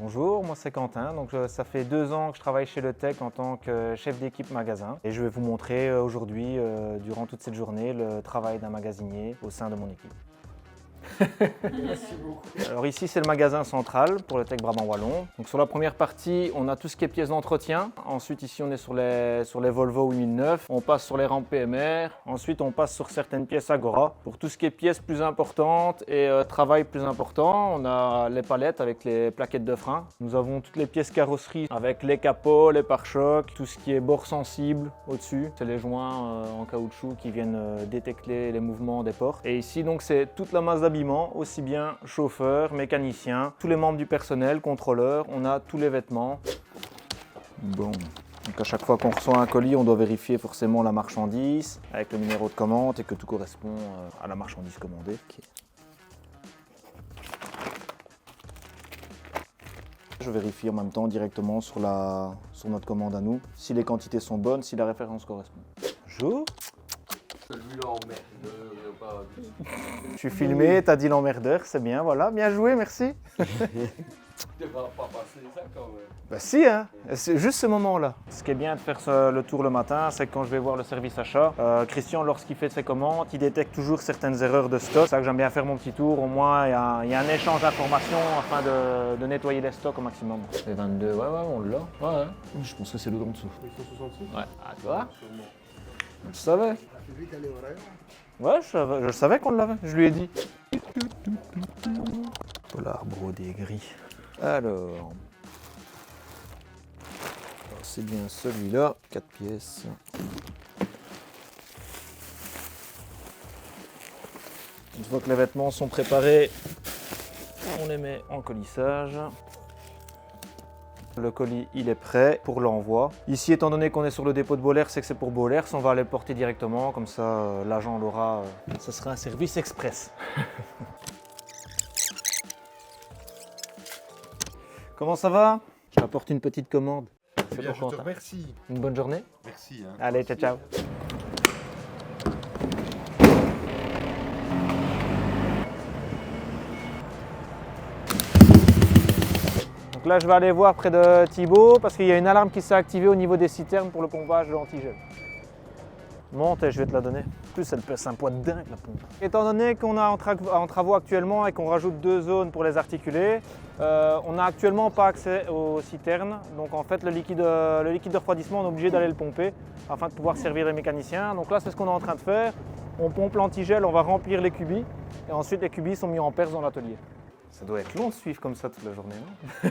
Bonjour, moi c'est Quentin, ça fait 2 ans que je travaille chez Le Tech en tant que chef d'équipe magasin et je vais vous montrer aujourd'hui, durant toute cette journée, le travail d'un magasinier au sein de mon équipe. Merci beaucoup. Alors ici c'est le magasin central pour Le Tech Brabant Wallon. Donc sur la première partie on a tout ce qui est pièces d'entretien. Ensuite ici on est sur les Volvo 8009. On passe sur les rampes PMR. Ensuite on passe sur certaines pièces Agora. Pour tout ce qui est pièces plus importantes et travail plus important, on a les palettes avec les plaquettes de frein. Nous avons toutes les pièces carrosserie avec les capots, les pare-chocs, tout ce qui est bord sensible au-dessus. C'est les joints en caoutchouc qui viennent détecter les mouvements des portes. Et ici donc c'est toute la masse d'habillement, aussi bien chauffeur, mécanicien, tous les membres du personnel, contrôleurs, on a tous les vêtements. Bon, donc à chaque fois qu'on reçoit un colis, on doit vérifier forcément la marchandise avec le numéro de commande et que tout correspond à la marchandise commandée. Je vérifie en même temps directement sur notre commande à nous, si les quantités sont bonnes, si la référence correspond. Bonjour. Celui-là emmerde, pas du tout. Je suis filmé, t'as dit l'emmerdeur, c'est bien, voilà, bien joué, merci. Tu vas pas passer ça quand même. Bah si, hein. C'est juste ce moment-là. Ce qui est bien de faire le tour le matin, c'est que quand je vais voir le service achat, Christian, lorsqu'il fait ses commandes, il détecte toujours certaines erreurs de stock. C'est ça que j'aime bien faire mon petit tour, au moins il y a un échange d'informations afin de nettoyer les stocks au maximum. Les 22, ouais, on l'a. Ouais. Je pense que c'est l'autre en dessous. 866. Ouais, ah tu vois, je le savais. Vite aller horaire. Ouais, je savais qu'on l'avait, je lui ai dit. Polar brodé gris. Alors, c'est bien celui-là, 4 pièces. Une fois que les vêtements sont préparés, on les met en colissage. Le colis, il est prêt pour l'envoi. Ici, étant donné qu'on est sur le dépôt de Bollers, c'est que c'est pour Bollers. On va aller le porter directement, comme ça l'agent l'aura. Ce sera un service express. Comment ça va? J'apporte une petite commande. C'est Bien, pour je te Quentin. remercie. Une bonne journée. Merci. Hein. Allez, ciao, ciao. Donc là, je vais aller voir près de Thibaut parce qu'il y a une alarme qui s'est activée au niveau des citernes pour le pompage de l'antigel. Monte et je vais te la donner. En plus, elle pèse un poids de dingue la pompe. Étant donné qu'on est en travaux actuellement et qu'on rajoute 2 zones pour les articuler, on n'a actuellement pas accès aux citernes. Donc en fait, le liquide de refroidissement, on est obligé d'aller le pomper afin de pouvoir servir les mécaniciens. Donc là, c'est ce qu'on est en train de faire. On pompe l'antigel, on va remplir les cubis et ensuite les cubis sont mis en perce dans l'atelier. Ça doit être long de suivre comme ça toute la journée, non?